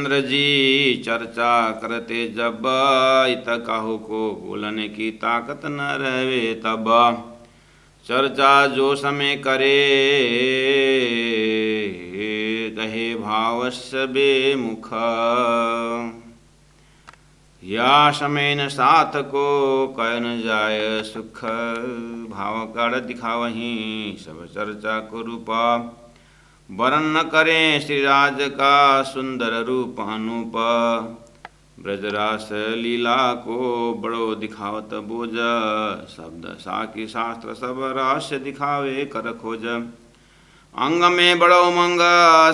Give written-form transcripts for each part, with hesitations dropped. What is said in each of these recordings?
चंद्र जी चर्चा करते जब, इत काहू को बोलने की ताकत न रहे तब। चर्चा जो समय करे, कहे भावस्य बेमुख। या समय न साथ को कह न जाय सुख, भाव कर दिखावही सब चर्चा को रूपा। वरन न करें श्रीराज का सुंदर रूप अनूप, ब्रजरास लीला को बड़ो दिखावत बोझ। शब्द साकी शास्त्र सब रहस्य दिखावे कर खोज। अंग में बड़ो मंग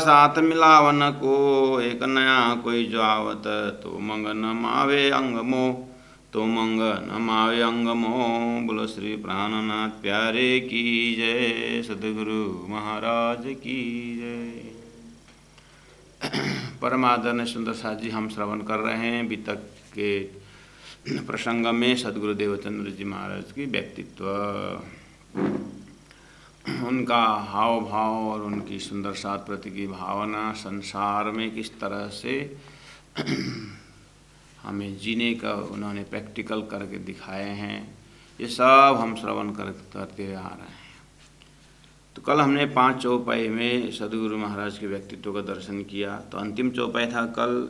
साथ मिलावन को, एक नया कोई जावत तो मंग न मावे अंग मोह। तो मंग न मावे अंग मोह। बोलो श्री प्राणनाथ प्यारे की जय, सद्गुरु महाराज की जय। परमादरणीय सुंदर साथ जी, हम श्रवण कर रहे हैं अभी तक के प्रसंग में सद्गुरु देवचंद्र जी महाराज की व्यक्तित्व, उनका हाव भाव और उनकी सुंदर साथ प्रति की भावना, संसार में किस तरह से हमें जीने का उन्होंने प्रैक्टिकल करके दिखाए हैं, ये सब हम श्रवण करते आ रहे हैं। तो कल हमने 5 चौपाई में सद्गुरु महाराज के व्यक्तित्व का दर्शन किया। तो अंतिम चौपाई था कल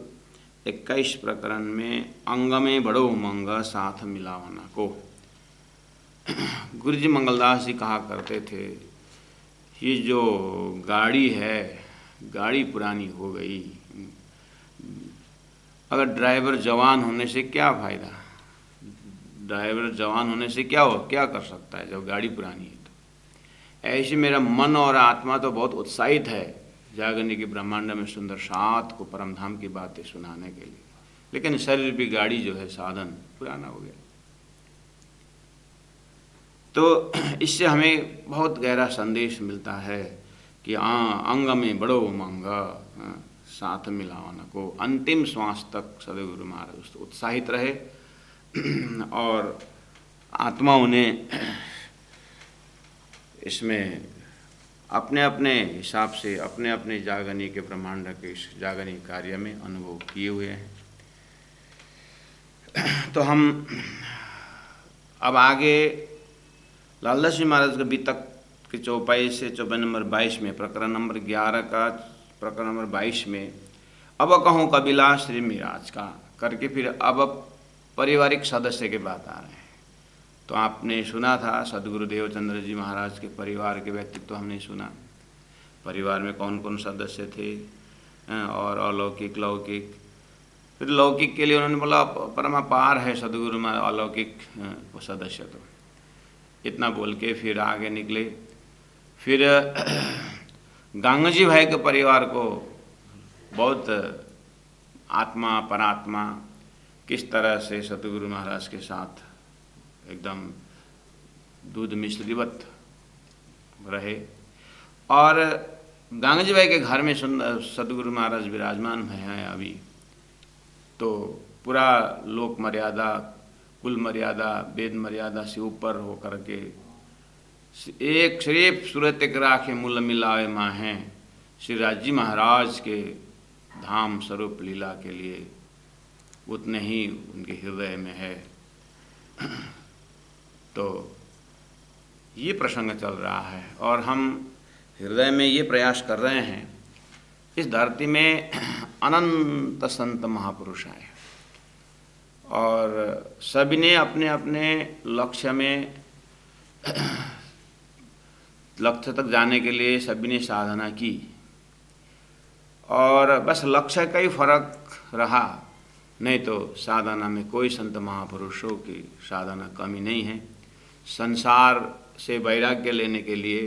21 प्रकरण में, अंग में बड़ो उमंग साथ मिलावना को। गुरु जी मंगलदास जी कहा करते थे, ये जो गाड़ी है, गाड़ी पुरानी हो गई, अगर ड्राइवर जवान होने से क्या फ़ायदा। ड्राइवर जवान होने से क्या कर सकता है जब गाड़ी पुरानी है। तो ऐसे मेरा मन और आत्मा तो बहुत उत्साहित है जागने की ब्रह्मांड में सुंदर साथ को परमधाम की बातें सुनाने के लिए, लेकिन शरीर भी गाड़ी जो है साधन पुराना हो गया। तो इससे हमें बहुत गहरा संदेश मिलता है कि अंग में बड़ो उमंग साथ मिलावन को। अंतिम श्वास तक सद्गुरु महाराज उत्साहित रहे और आत्मा उन्हें इसमें अपने अपने हिसाब से अपने अपने जागनी के ब्रह्मांड के इस जागनी कार्य में अनुभव किए हुए हैं। तो हम अब आगे लालदास जी महाराज के अभी तक के चौपाई से चौपाई नंबर 22 में, प्रकरण नंबर 11 का प्रकरण नंबर 22 में अब कहूँ कबीला श्री मिराज का करके फिर अब पारिवारिक सदस्य के बात आ रहे हैं। तो आपने सुना था सद्गुरु देवचंद्र जी महाराज के परिवार के व्यक्तित्व हमने सुना, परिवार में कौन कौन सदस्य थे और अलौकिक लौकिक। फिर लौकिक के लिए उन्होंने बोला परमापार है सद्गुरु महाराज, अलौकिक सदस्य। तो इतना बोल के फिर आगे निकले। फिर गांगजी भाई के परिवार को बहुत आत्मा परात्मा किस तरह से सद्गुरु महाराज के साथ एकदम दूध मिश्रिवत रहे, और गांगजी भाई के घर में सुंदर सद्गुरु महाराज विराजमान हैं अभी। तो पूरा लोक मर्यादा, कुल मर्यादा, वेद मर्यादा से ऊपर होकर के एक सिर्फ सूरत एक राखे मूल मिलावे माहें श्री राज महाराज के धाम स्वरूप लीला के लिए उतने ही उनके हृदय में है। तो ये प्रसंग चल रहा है और हम हृदय में ये प्रयास कर रहे हैं, इस धरती में अनंत संत महापुरुष आए और सभी ने अपने अपने लक्ष्य में लक्ष्य तक जाने के लिए सभी ने साधना की, और बस लक्ष्य का ही फर्क रहा, नहीं तो साधना में कोई संत महापुरुषों की साधना कमी नहीं है। संसार से वैराग्य लेने के लिए,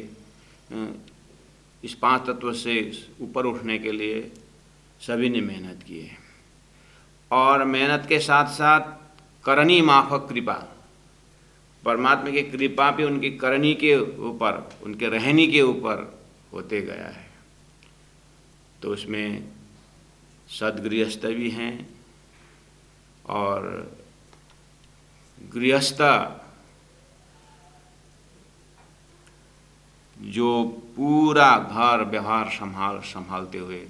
इस 5 तत्व से ऊपर उठने के लिए सभी ने मेहनत की है, और मेहनत के साथ साथ करनी माफक कृपा, परमात्मा की कृपा भी उनकी करनी के ऊपर, उनके रहनी के ऊपर होते गया है। तो उसमें सदगृहस्थ भी हैं और गृहस्थ जो पूरा घर व्यवहार संभालते हुए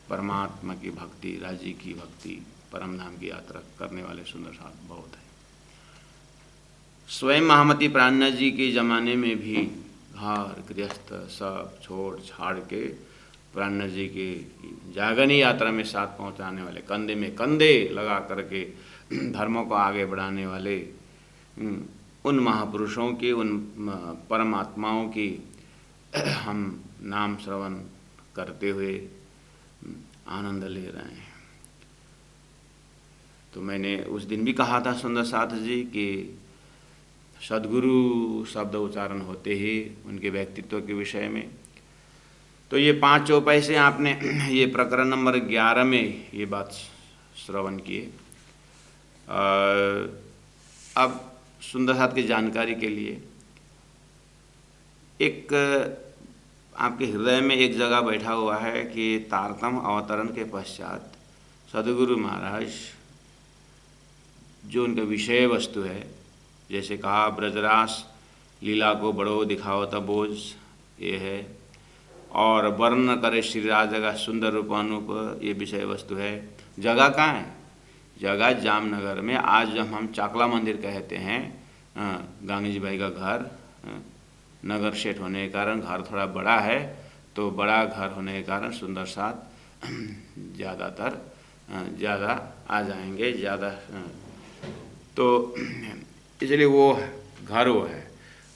परमात्मा की भक्ति, राज्य की भक्ति, परम धाम की यात्रा करने वाले सुंदर साथ बहुत है। स्वयं महामती प्राणनाथ जी के ज़माने में भी घर गृहस्थ सब छोड़ छाड़ के प्राणनाथ जी की जागनी यात्रा में साथ पहुंचाने वाले, कंधे में कंधे लगा करके धर्मों को आगे बढ़ाने वाले उन महापुरुषों की, उन परमात्माओं की हम नाम श्रवण करते हुए आनंद ले रहे हैं। तो मैंने उस दिन भी कहा था सुंदर साथ जी कि सद्गुरु शब्द उच्चारण होते ही उनके व्यक्तित्व के विषय में, तो ये 5 चौपाई से आपने ये प्रकरण नंबर 11 में ये बात श्रवण किए। अब सुंदर साथ की जानकारी के लिए एक आपके हृदय में एक जगह बैठा हुआ है कि तारतम अवतरण के पश्चात सद्गुरु महाराज जो उनका विषय वस्तु है, जैसे कहा ब्रजरास लीला को बड़ो दिखावत बोझ ये है, और वर्ण करे श्री राजा का सुंदर रूपानुप ये विषय वस्तु है। जगह कहाँ है? जगह जामनगर में। आज जब हम चाकला मंदिर कहते हैं, गांगी जी भाई का घर नगर सेठ होने के कारण घर थोड़ा बड़ा है, तो बड़ा घर होने के कारण सुंदर साथ ज़्यादा आ जाएंगे, ज़्यादा, तो इसलिए वो घर वो है।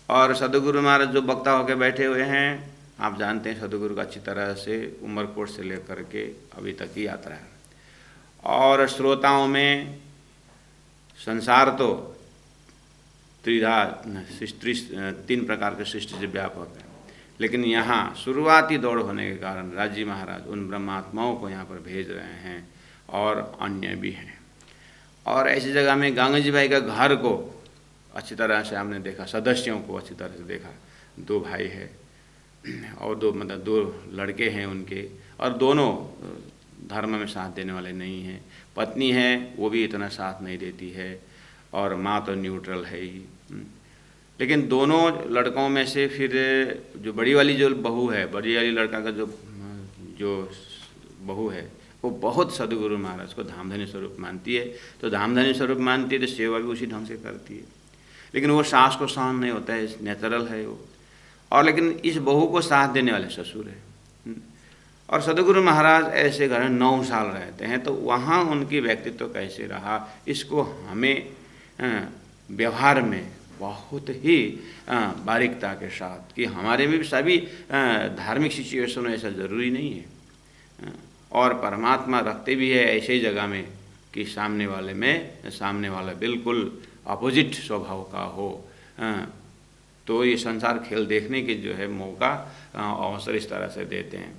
और सद्गुरु महाराज जो वक्ता होकर बैठे हुए हैं, आप जानते हैं सद्गुरु का अच्छी तरह से उमरकोट से लेकर के अभी तक की यात्रा है। और श्रोताओं में संसार तो तीन प्रकार के सृष्टि से व्यापक है, लेकिन यहाँ शुरुआती दौड़ होने के कारण राज्य महाराज उन ब्रह्मात्माओं को यहाँ पर भेज रहे हैं और अन्य भी हैं। और ऐसी जगह में गांगी जी भाई का घर को अच्छी तरह से हमने देखा, सदस्यों को अच्छी तरह से देखा। 2 भाई है और 2 लड़के हैं उनके, और दोनों धर्म में साथ देने वाले नहीं हैं। पत्नी है वो भी इतना साथ नहीं देती है, और माँ तो न्यूट्रल है ही। लेकिन दोनों लड़कों में से फिर जो बड़ी वाली जो बहू है, बड़ी वाली लड़का का जो बहू है, वो बहुत सद्गुरु महाराज को धामधनी स्वरूप मानती है। तो धामधनी स्वरूप मानती है तो सेवा भी उसी ढंग से करती है। लेकिन वो सास को सहन नहीं होता है, नेचुरल है वो। और लेकिन इस बहू को साथ देने वाले ससुर है। और सद्गुरु महाराज ऐसे घर में 9 साल रहते हैं, तो वहाँ उनकी व्यक्तित्व कैसे रहा, इसको हमें व्यवहार में बहुत ही बारीकता के साथ, कि हमारे में भी सभी धार्मिक सिचुएशन ऐसा ज़रूरी नहीं है, और परमात्मा रखते भी है ऐसे ही जगह में कि सामने वाला बिल्कुल अपोजिट स्वभाव का हो, तो ये संसार खेल देखने के जो है मौका अवसर इस तरह से देते हैं।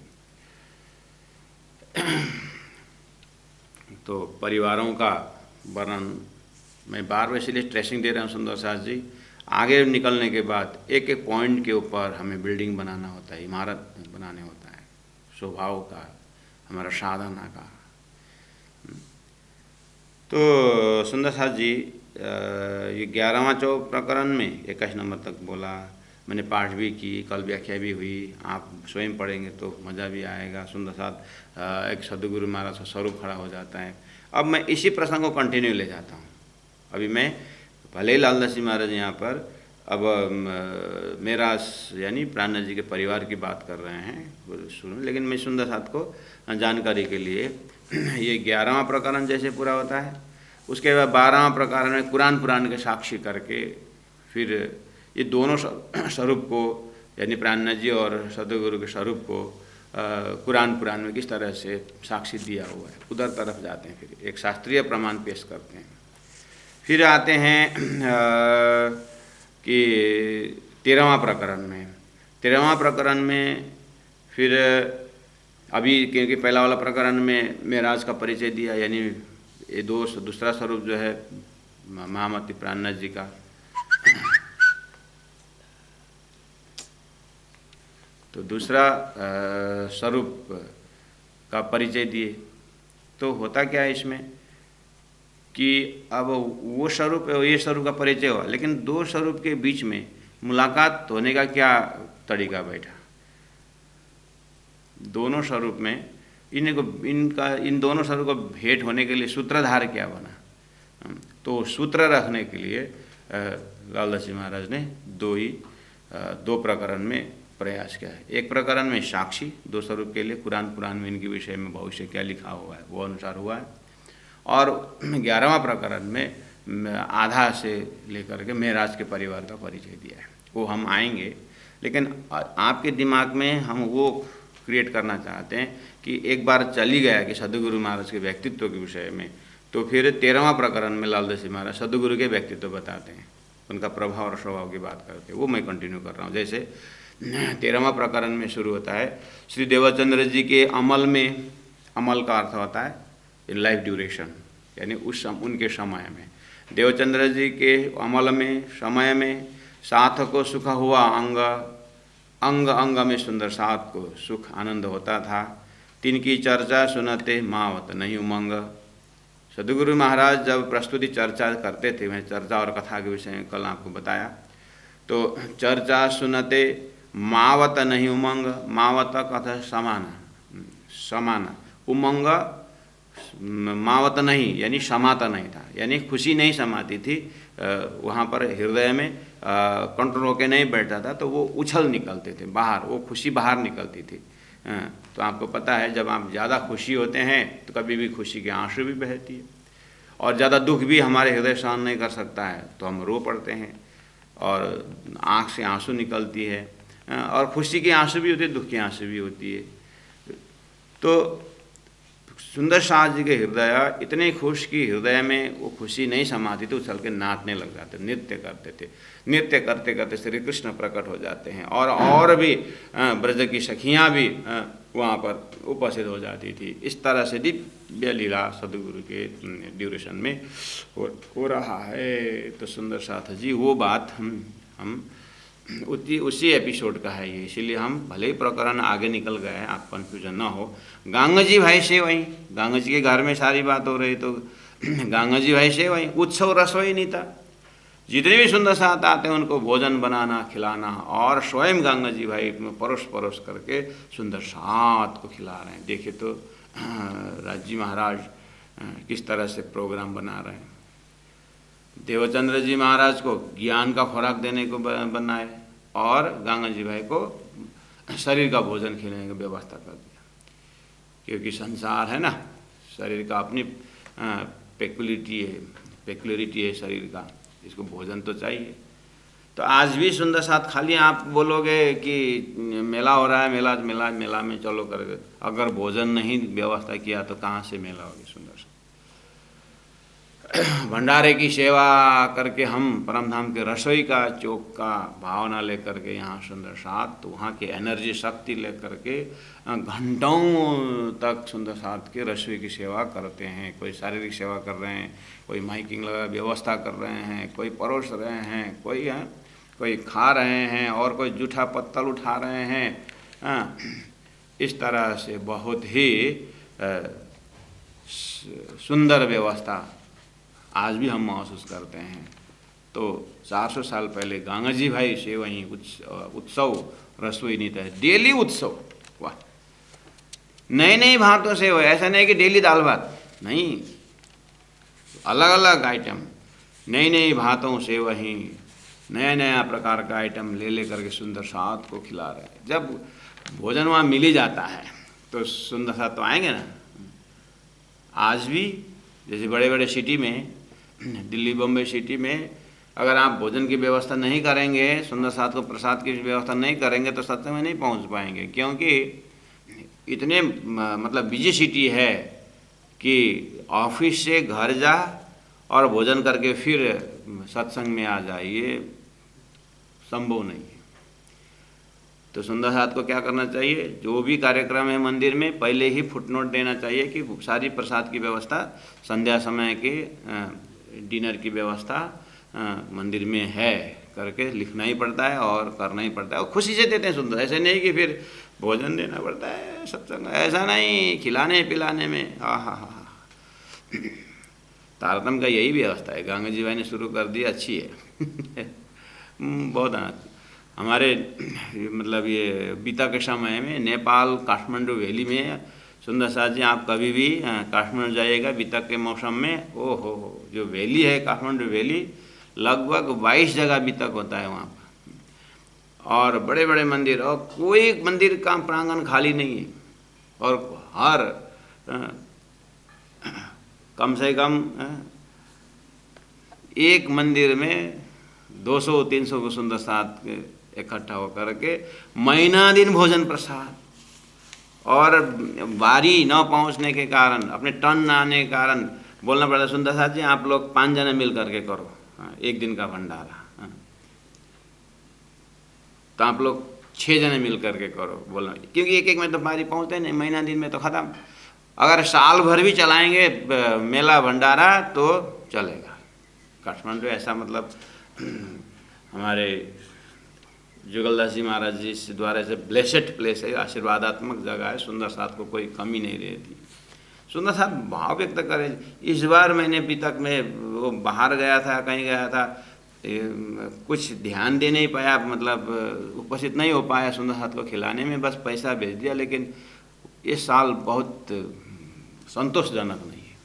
तो परिवारों का वर्णन मैं बार इसलिए स्ट्रेसिंग दे रहा हूँ सुंदर साथ जी। आगे निकलने के बाद एक एक पॉइंट के ऊपर हमें बिल्डिंग बनाना होता है, इमारत बनाने होता है, स्वभाव का, हमारा साधना का। तो सुंदर साथ जी ये 11वां प्रकरण में 21 नंबर तक बोला, मैंने पाठ भी की, कल व्याख्या भी हुई, आप स्वयं पढ़ेंगे तो मज़ा भी आएगा। सुंदर साथ एक सद्गुरु महाराज का स्वरूप खड़ा हो जाता है। अब मैं इसी प्रसंग को कंटिन्यू ले जाता हूँ। अभी मैं भले ही लालदास जी महाराज यहाँ पर अब मेरा यानी प्राणनाथ जी के परिवार की बात कर रहे हैं शुरू में, लेकिन मैं सुंदर साथ को जानकारी के लिए ये 11वां प्रकरण जैसे पूरा होता है, उसके बाद 12वां प्रकरण में कुरान पुराण के साक्षी करके फिर ये दोनों स्वरूप को यानी प्राणनाथ जी और सद्गुरु के स्वरूप को कुरान पुराण में किस तरह से साक्षी दिया हुआ है, उधर तरफ जाते हैं। फिर एक शास्त्रीय प्रमाण पेश करते हैं। फिर आते हैं कि 13वां प्रकरण में फिर अभी क्योंकि पहला वाला प्रकरण में मेराज का परिचय दिया, यानी ये दूसरा स्वरूप जो है महामती प्राणनाथ जी का, तो दूसरा स्वरूप का परिचय दिए। तो होता क्या है इसमें कि अब वो स्वरूप ये स्वरूप का परिचय हुआ, लेकिन 2 स्वरूप के बीच में मुलाकात होने का क्या तरीका बैठा। दोनों स्वरूप में इन दोनों स्वरों को भेंट होने के लिए सूत्रधार क्या बना? तो सूत्र रखने के लिए लालदास जी महाराज ने दो प्रकरण में प्रयास किया है। एक प्रकरण में साक्षी, दो स्वरूप के लिए कुरान में इनके विषय में भविष्य क्या लिखा हुआ है वो अनुसार हुआ है। और 11वां प्रकरण में आधा से लेकर के मेराज के परिवार का परिचय दिया है। वो हम आएंगे, लेकिन आपके दिमाग में हम वो क्रिएट करना चाहते हैं कि एक बार चली गया कि सद्गुरु महाराज के व्यक्तित्व के विषय में, तो फिर 13वां प्रकरण में लालदास जी महाराज सद्गुरु के व्यक्तित्व बताते हैं, उनका प्रभाव और स्वभाव की बात करते हैं। वो मैं कंटिन्यू कर रहा हूँ। जैसे 13वां प्रकरण में शुरू होता है श्री देवचंद्र जी के अमल में, अमल का अर्थ होता है इन लाइफ ड्यूरेशन, यानी उनके समय में, देवचंद्र जी के अमल में, समय में साथ को सुख हुआ अंग अंग में सुंदर साथ को सुख आनंद होता था। तिनकी चर्चा सुनते मावत नहीं उमंग। सद्गुरु महाराज जब प्रस्तुति चर्चा करते थे, मैं चर्चा और कथा के विषय में कल आपको बताया, तो चर्चा सुनते मावत नहीं उमंग। मावत कथा समान, उमंग मावत नहीं यानी समाता नहीं था, यानी खुशी नहीं समाती थी वहाँ पर, हृदय में कंट्रोल होके नहीं बैठता था, तो वो उछल निकलते थे बाहर, वो खुशी बाहर निकलती थी। तो आपको पता है जब आप ज़्यादा खुशी होते हैं तो कभी भी खुशी के आंसू भी बहती है, और ज़्यादा दुख भी हमारे हृदय सहन नहीं कर सकता है तो हम रो पड़ते हैं और आँख से आंसू निकलती है, और खुशी के आंसू भी होती है, दुख की आंसू भी होती है। तो सुंदर साथ जी के हृदय इतने खुश कि हृदय में वो खुशी नहीं समाती थी, उछल के नाचने लग जाते, नृत्य करते थे। नृत्य करते करते श्री कृष्ण प्रकट हो जाते हैं, और भी ब्रज की सखियाँ भी वहाँ पर उपस्थित हो जाती थी। इस तरह से दिव्य लीला सदगुरु के ड्यूरेशन में हो रहा है। तो सुंदर साथ जी वो बात हम उसी एपिसोड का है ये, इसीलिए हम भले ही प्रकरण आगे निकल गए हैं, आप कन्फ्यूजन ना हो। गंगा जी भाई से वहीं, गंगा जी के घर में सारी बात हो रही, तो गंगा जी भाई से वहीं उत्सव रसोई नहीं था। जितने भी सुंदर साथ आते हैं उनको भोजन बनाना खिलाना, और स्वयं गंगा जी भाई में परोस करके सुंदर साथ को खिला रहे हैं। देखिए तो राजी महाराज किस तरह से प्रोग्राम बना रहे हैं। देवचंद्र जी महाराज को ज्ञान का खुराक देने को बनाए, और गंगा जी भाई को शरीर का भोजन खिलाने की व्यवस्था कर दिया, क्योंकि संसार है ना, शरीर का अपनी पेक्युलरिटी है शरीर का, इसको भोजन तो चाहिए। तो आज भी सुंदर साथ खाली आप बोलोगे कि मेला हो रहा है, मेला में चलो करके, अगर भोजन नहीं व्यवस्था किया तो कहाँ से मेला होगी। सुंदर साथ भंडारे की सेवा करके हम परमधाम के रसोई का चौक का भावना लेकर के यहाँ सुंदर साथ, तो वहाँ की एनर्जी शक्ति लेकर के घंटों तक सुंदर साथ के रसोई की सेवा करते हैं। कोई शारीरिक सेवा कर रहे हैं, कोई माइकिंग लगा व्यवस्था कर रहे हैं, कोई परोस रहे हैं, कोई खा रहे हैं, और कोई जूठा पत्तल उठा रहे हैं। इस तरह से बहुत ही सुंदर व्यवस्था आज भी हम महसूस करते हैं। तो 400 साल पहले गंगा जी भाई से वहीं उत्सव रसोई नहीं था, डेली उत्सव। वाह, नई भातों से हो, ऐसा नहीं कि डेली दाल भात नहीं, अलग अलग आइटम, नई भातों से वहीं नया प्रकार का आइटम ले करके सुंदर साथ को खिला रहे हैं। जब भोजन वहाँ मिल ही जाता है तो सुंदर साथ तो आएंगे ना। आज भी जैसे बड़े बड़े सिटी में, दिल्ली बम्बई सिटी में, अगर आप भोजन की व्यवस्था नहीं करेंगे, सुंदर साथ को प्रसाद की व्यवस्था नहीं करेंगे तो सत्संग में नहीं पहुंच पाएंगे, क्योंकि इतने मतलब बिजी सिटी है कि ऑफिस से घर जा और भोजन करके फिर सत्संग में आ जा, ये संभव नहीं है। तो सुंदर साथ को क्या करना चाहिए, जो भी कार्यक्रम है मंदिर में पहले ही फुटनोट देना चाहिए कि सारी प्रसाद की व्यवस्था, संध्या समय के डिनर की व्यवस्था मंदिर में है करके लिखना ही पड़ता है और करना ही पड़ता है, और खुशी से देते हैं सुंदर। ऐसे नहीं कि फिर भोजन देना पड़ता है सत्संग, ऐसा नहीं, खिलाने पिलाने में तारतम का यही व्यवस्था है। गंगा जी भाई ने शुरू कर दी, अच्छी है बहुत। हमारे मतलब ये बीता के समय में नेपाल काठमांडू वैली में सुंदर साथ जी आप कभी भी काठमांडू जाइएगा बीतक के मौसम में, ओहो जो वैली है काठमांडू वैली, लगभग 22 जगह बीतक होता है वहाँ पर, और बड़े बड़े मंदिर, और कोई मंदिर का प्रांगण खाली नहीं है, और हर कम से कम एक मंदिर में 200-300 को सुंदर साथ इकट्ठा होकर के महीना दिन भोजन प्रसाद, और बारी न पहुंचने के कारण, अपने टर्न न आने के कारण बोलना पड़ता सुंदर साथ जी आप लोग 5 जने मिल करके करो एक दिन का भंडारा, तो आप लोग 6 जने मिल करके करो बोलना, क्योंकि एक में तो बारी पहुंचते नहीं, महीना दिन में तो ख़त्म। अगर साल भर भी चलाएंगे मेला भंडारा तो चलेगा। काठमांडू ऐसा मतलब हमारे जुगलदास जी महाराज जी से द्वारा ऐसे ब्लेसेड प्लेस है, आशीर्वादात्मक जगह है, सुंदर साथ को कोई कमी नहीं रहती। सुंदर साथ भाव व्यक्त करे। इस बार मैंने बीतक में वो बाहर गया था, कहीं गया था, कुछ ध्यान दे नहीं पाया, मतलब उपस्थित नहीं हो पाया सुंदर साथ को खिलाने में, बस पैसा भेज दिया, लेकिन इस साल बहुत संतोषजनक नहीं है,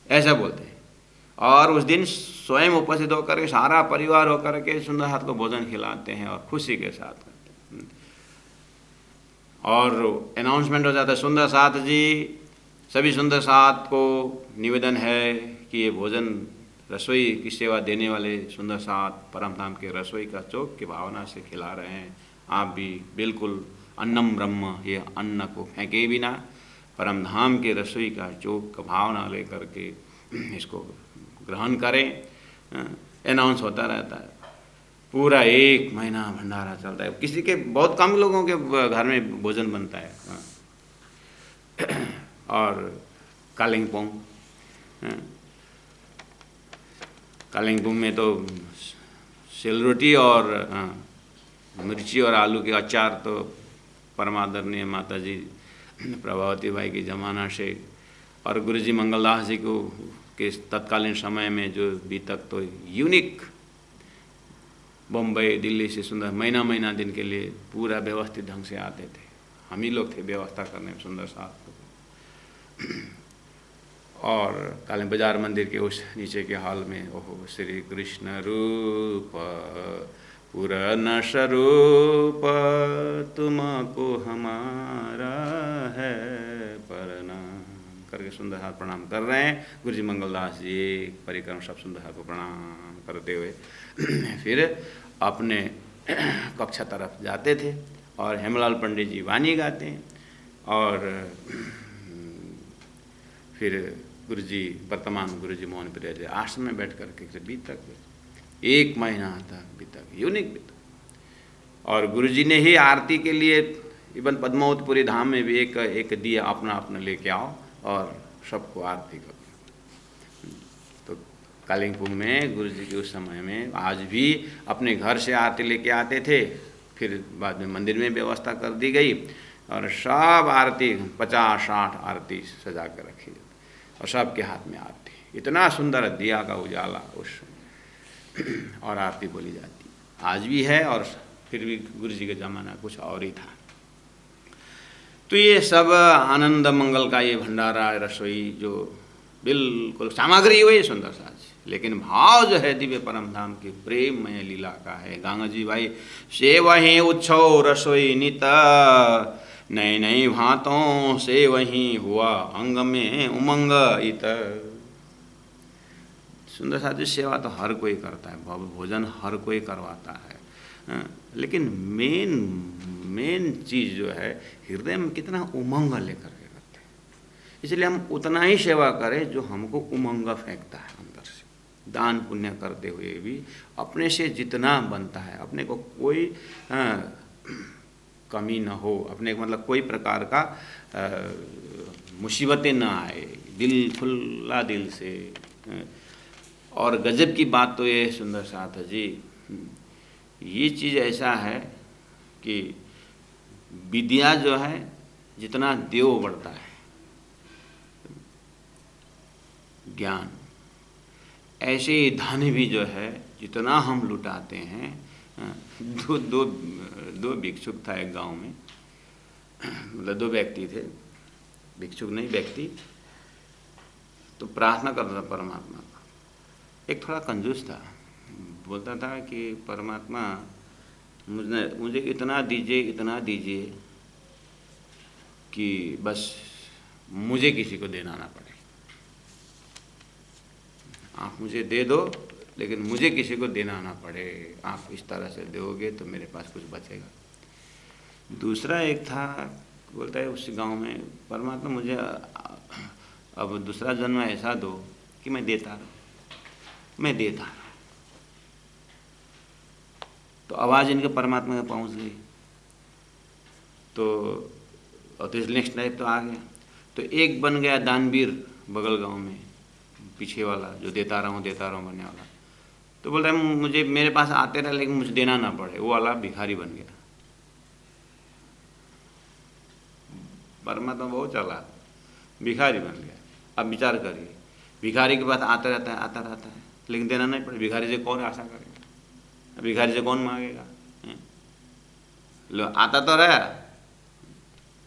ऐसा बोलते हैं। और उस दिन स्वयं उपस्थित होकर के सारा परिवार होकर के सुंदर साथ को भोजन खिलाते हैं और खुशी के साथ करते हैं। और अनाउंसमेंट हो जाता है, सुंदर साथ जी, सभी सुंदर साथ को निवेदन है कि ये भोजन रसोई की सेवा देने वाले सुंदर साथ परम धाम के रसोई का चौक की भावना से खिला रहे हैं, आप भी बिल्कुल अन्नम ब्रह्म, ये अन्न को फेंके बिना परम धाम के रसोई का चौक का भावना लेकर के इसको ग्रहण करें। अनाउंस होता रहता है, पूरा 1 महीना भंडारा चलता है, किसी के बहुत कम लोगों के घर में भोजन बनता है। और कालिंगपुंग में तो सिलरोटी और मिर्ची और आलू के अचार तो परमादरणीय माता जी प्रभावती बाई के ज़माना से, और गुरु जी मंगलदास जी को के तत्कालीन समय में जो बीतक तो यूनिक बम्बई दिल्ली से सुंदर महीना दिन के लिए पूरा व्यवस्थित ढंग से आते थे, हम ही लोग थे व्यवस्था करने में सुंदर साथ को। और काली बाजार मंदिर के उस नीचे के हॉल में ओहो श्री कृष्ण रूप पूर्ण स्वरूप तुमको हमारा है प्रणाम करके सुंदर हाथ प्रणाम कर रहे हैं। गुरु जी मंगलदास जी परिक्रम सब सुंदर हाथ को प्रणाम करते हुए फिर अपने कक्षा तरफ जाते थे, और हेमलाल पंडित जी वाणी गाते हैं, और फिर गुरुजी वर्तमान गुरुजी मोहन प्रिया जी आश्रम में बैठ करके बीतक 1 महीना तक बीतक यूनिक बीतक। और गुरुजी ने ही आरती के लिए इवन पद्मावतपुरी धाम में भी एक दिया अपना लेके आओ और सबको आरती करो। तो कालिंगपुंग में गुरुजी के उस समय में आज भी अपने घर से आरती लेके आते थे, फिर बाद में मंदिर में व्यवस्था कर दी गई, और सब आरती 50-60 आरती सजा कर रखी जाती, और सबके हाथ में आरती, इतना सुंदर दिया का उजाला उस और आरती बोली जाती आज भी है। और फिर भी गुरु जी का ज़माना कुछ और ही था। तो ये सब आनंद मंगल का ये भंडारा रसोई जो बिल्कुल सामग्री वही सुंदर साज, लेकिन भाव जो है दिव्य परम धाम की प्रेममय लीला का है। गंगा जी भाई से वहीं उत्सव रसोई नित, नई नई भांतों से वहीं हुआ अंग में उमंग इत। सुंदर साथ जी सेवा तो हर कोई करता है, भोजन हर कोई करवाता है, लेकिन मेन चीज़ जो है हृदय में कितना उमंग लेकर के करते हैं। इसलिए हम उतना ही सेवा करें जो हमको उमंग फेंकता है अंदर से। दान पुण्य करते हुए भी अपने से जितना बनता है, अपने को कोई कमी न हो, अपने को मतलब कोई प्रकार का मुसीबतें न आए, दिल खुला दिल से। और गजब की बात तो ये सुंदर साथ जी, ये चीज़ ऐसा है कि विद्या जो है जितना देव बढ़ता है, ज्ञान ऐसे ही धन भी जो है जितना हम लुटाते हैं। दो भिक्षुक था एक गांव में, मतलब 2 व्यक्ति थे, भिक्षुक नहीं, व्यक्ति, तो प्रार्थना करता था परमात्मा का। एक थोड़ा कंजूस था, बोलता था कि परमात्मा मुझे इतना दीजिए कि बस मुझे किसी को देना ना पड़े। आप मुझे दे दो लेकिन मुझे किसी को देना ना पड़े, आप इस तरह से दोगे तो मेरे पास कुछ बचेगा। दूसरा एक था, बोलता है उस गांव में, परमात्मा मुझे अब दूसरा जन्म ऐसा दो कि मैं देता रहूं। तो आवाज़ इनके परमात्मा में पहुंच गई। तो नेक्स्ट टाइप तो आ गया। तो एक बन गया दानवीर बगल गांव में, पीछे वाला जो देता रहूं बनने वाला। तो बोलता है मुझे, मेरे पास आते रहे लेकिन मुझे देना ना पड़े, वो वाला भिखारी बन गया। परमात्मा बहुत चला, भिखारी बन गया। अब विचार करिए, भिखारी के पास आता रहता है लेकिन देना नहीं पड़े। भिखारी से कौन आशा करेगा, भिखारी से कौन मांगेगा? लो आता तो रहा,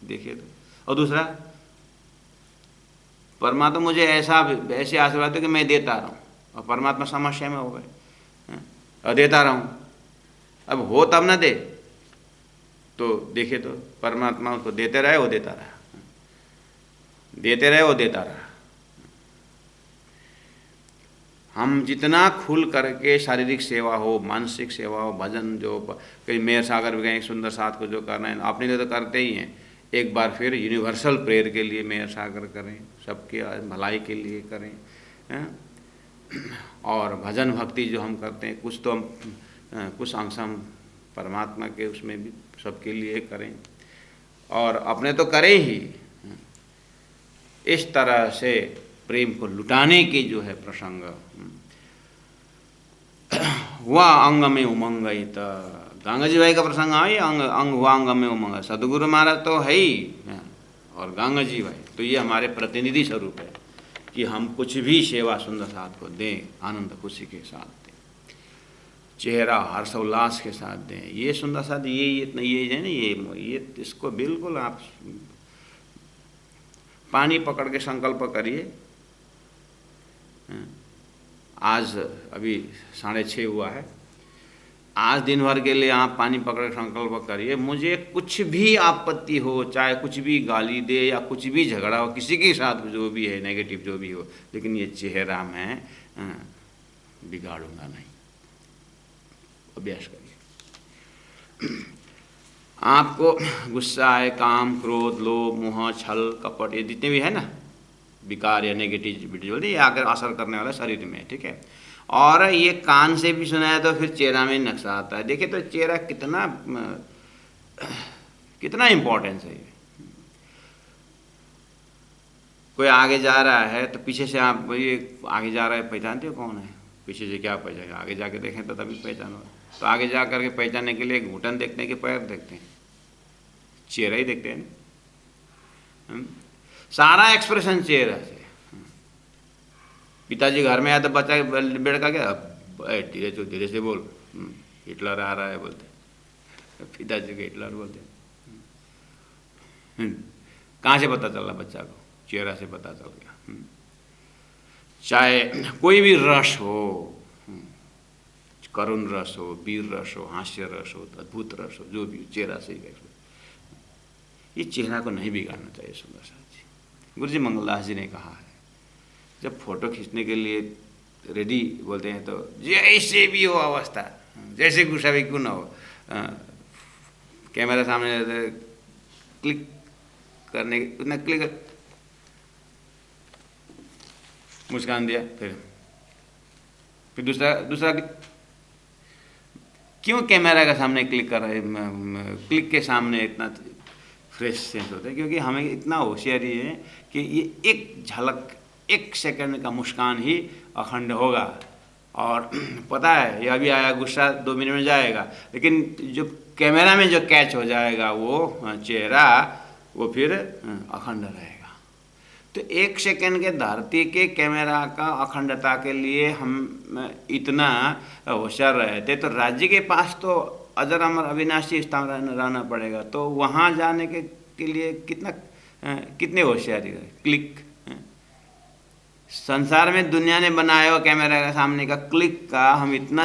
देखिए तो। और दूसरा, परमात्मा मुझे ऐसे आशीर्वाद दे कि मैं देता रहूं, और परमात्मा समस्या में हो गए और देता रहूं। अब हो तब ना दे, तो देखिए तो परमात्मा उसको देते रहे, वो देता रहा, देते रहे, वो देता रहा। हम जितना खुल करके शारीरिक सेवा हो, मानसिक सेवा हो, भजन, जो कहीं मेयर सागर भी गए, सुंदर साथ को जो करना है अपने लिए तो करते ही हैं, एक बार फिर यूनिवर्सल प्रेयर के लिए मेयर सागर करें, सबके भलाई के लिए करें, और भजन भक्ति जो हम करते हैं, कुछ तो हम कुछ अंश हम परमात्मा के उसमें भी सबके लिए करें, और अपने तो करें ही। इस तरह से प्रेम को लुटाने की जो है प्रसंग, हुआ अंग में उमंग। गंगा जी भाई का प्रसंग आई, अंग हुआ अंग में उमंग। सदगुरु महाराज तो है ही, और गंगा जी भाई तो ये हमारे प्रतिनिधि स्वरूप है कि हम कुछ भी सेवा सुंदर साथ को दें, आनंद खुशी के साथ दें, चेहरा हर्षोल्लास के साथ दें। ये सुंदर साथ ये है ना, ये इसको बिल्कुल आप पानी पकड़ के संकल्प करिए। आज अभी 6:30 हुआ है, आज दिन भर के लिए आप पानी पकड़ के संकल्प करिए, मुझे कुछ भी आपत्ति हो, चाहे कुछ भी गाली दे या कुछ भी झगड़ा हो किसी के साथ, जो भी है नेगेटिव जो भी हो, लेकिन ये चेहरा मैं बिगाड़ूंगा नहीं। अभ्यास करिए। आपको गुस्सा आए, काम, क्रोध, लोभ, मोह, छल, कपट, ये जितने भी है ना विकार या नेगेटिविटी बोलते, ये आकर असर करने वाला शरीर में, ठीक है। और ये कान से भी सुना है तो फिर चेहरा में नक्शा आता है। देखिए तो चेहरा कितना इम्पोर्टेंस है। कोई आगे जा रहा है तो पीछे से आप, ये आगे जा रहा है, पहचानते हो कौन है? पीछे से क्या पहचान, आगे जाके देखें तो तभी पहचान हो। तो आगे जा करके पहचानने के लिए घुटन देखते हैं कि पैर देखते हैं? चेहरा ही देखते हैं। सारा एक्सप्रेशन चेहरा से। पिताजी घर में आया तो बच्चा बेड़का क्या, धीरे से बोल, हिटलर आ रहा है बोलते, पिताजी के हिटलर बोलते। कहाँ से पता चला बच्चा को? चेहरा से पता चल गया। चाहे कोई भी रस हो, करुण रस हो, वीर रस हो, हास्य रस हो, अद्भुत रस हो, जो भी चेहरा से ही। ये चेहरा को नहीं बिगाड़ना चाहिए। सुंदर साथ जी, गुरु जी मंगलदास जी ने कहा है, जब फोटो खींचने के लिए रेडी बोलते हैं तो जैसे भी हो अवस्था, जैसे गुस्सा भी क्यों ना हो, कैमरा सामने क्लिक करने उतना क्लिक, मुस्कान दिया, फिर दूसरा क्यों कैमरा के सामने क्लिक कर रहे हैं? क्लिक के सामने इतना फ्रेश सेंस होता है, क्योंकि हमें इतना होशियारी है कि ये एक झलक, एक सेकंड का मुस्कान ही अखंड होगा। और पता है ये अभी आया गुस्सा 2 मिनट में जाएगा, लेकिन जो कैमरा में जो कैच हो जाएगा वो चेहरा, वो फिर अखंड रहेगा। तो 1 सेकंड के धरती के कैमरा का अखंडता के लिए हम इतना होशियार रहते, तो राज्य के पास तो अजर अमर अविनाशी स्थान रहना पड़ेगा। तो वहाँ जाने के लिए कितना कितने होशियारी है, क्लिक। संसार में दुनिया ने बनाया हुआ कैमरा का सामने का क्लिक का हम इतना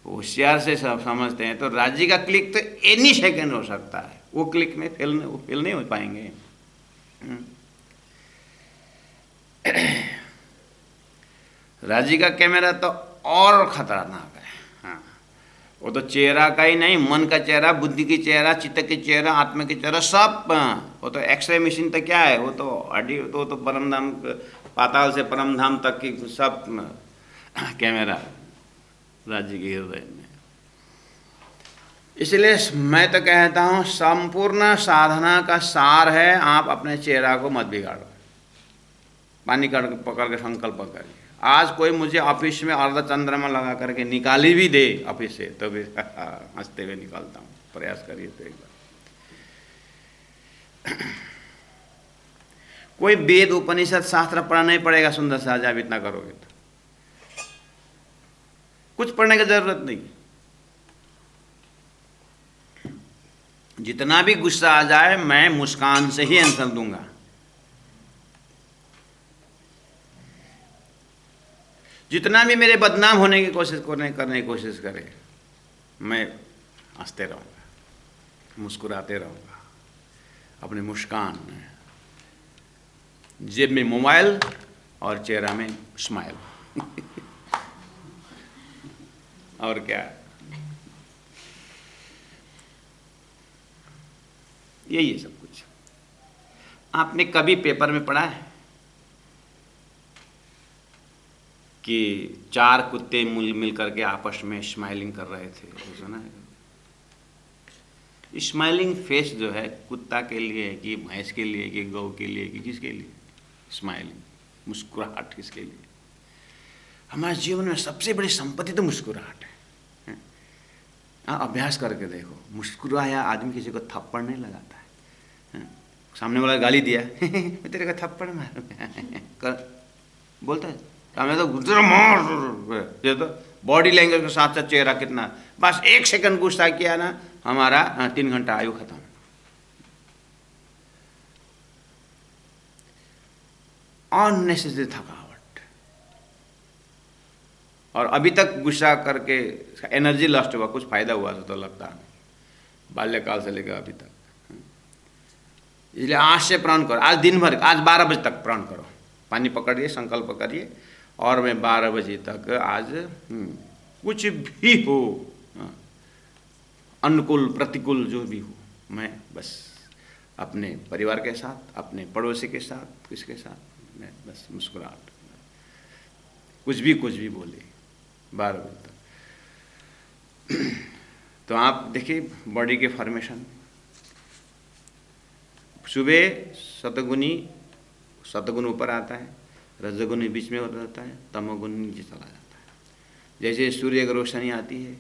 होशियार से सब समझते हैं, तो राज्य का क्लिक तो एनी सेकंड हो सकता है, वो क्लिक में फेल नहीं हो पाएंगे। राज्य का कैमरा तो और खतरनाक है। हाँ, वो तो चेहरा का ही नहीं, मन का चेहरा, बुद्धि की चेहरा, चित्त की चेहरा, आत्मा की चेहरा, सब। वो तो एक्सरे मशीन तो क्या है, वो तो अड्डी, तो परम धाम, पाताल से परम धाम तक की सब कैमरा राज्य के हृदय में। इसलिए मैं तो कहता हूँ संपूर्ण साधना का सार है, आप अपने चेहरा को मत बिगाड़ो। पानी पकड़ के संकल्प करिए। आज कोई मुझे ऑफिस में अर्ध चंद्रमा लगा करके निकाली भी दे ऑफिस से, तो भी हंसते हुए निकालता हूँ। प्रयास करिए तो एक बार। कोई वेद उपनिषद शास्त्र पढ़ना नहीं पड़ेगा सुंदर सा, आप इतना करोगे तो कुछ पढ़ने की जरूरत नहीं। जितना भी गुस्सा आ जाए मैं मुस्कान से ही आंसर दूंगा। जितना भी मेरे बदनाम होने की कोशिश करने की कोशिश करे, मैं हंसते रहूँगा, मुस्कुराते रहूँगा। अपनी मुस्कान, जेब में मोबाइल और चेहरा में स्माइल और क्या, यही है सब कुछ। आपने कभी पेपर में पढ़ा है कि 4 कुत्ते मिल करके आपस में स्माइलिंग कर रहे थे? सुना है? स्माइलिंग फेस जो है कुत्ता के लिए कि भैंस के लिए कि गौ के लिए कि किसके लिए? स्माइलिंग, मुस्कुराहट किसके लिए? हमारे जीवन में सबसे बड़ी संपत्ति तो मुस्कुराहट है। अभ्यास करके देखो, मुस्कुराया आदमी किसी को थप्पड़ नहीं लगाता है। सामने वाला गाली दिया मैं तेरे को थप्पड़ मारूं बोलता है, सामने तो गुजर मार, ये तो बॉडी लैंग्वेज के साथ साथ चेहरा कितना, बस 1 सेकंड गुस्सा किया ना, हमारा 3 घंटा आयु खत्म। अननेसेसरी थकावट, और अभी तक गुस्सा करके एनर्जी लॉस्ट हुआ, कुछ फायदा हुआ तो लगता है बाल्यकाल से लेकर अभी तक। इसलिए आज से प्रण करो, आज दिन भर, आज 12 बजे तक प्रण करो, पानी पकड़िए, संकल्प करिए, और मैं 12 बजे तक आज कुछ भी हो, अनुकूल प्रतिकूल जो भी हो, मैं बस अपने परिवार के साथ, अपने पड़ोसी के साथ, किसके साथ, मैं बस मुस्कुराहट, कुछ भी बोले 12 बजे तक। तो आप देखिए बॉडी के फॉर्मेशन, सुबह सतगुण ऊपर आता है, रजगुण बीच में रहता है, तमोगुण नीचे चला जाता है। जैसे सूर्य की रोशनी आती है,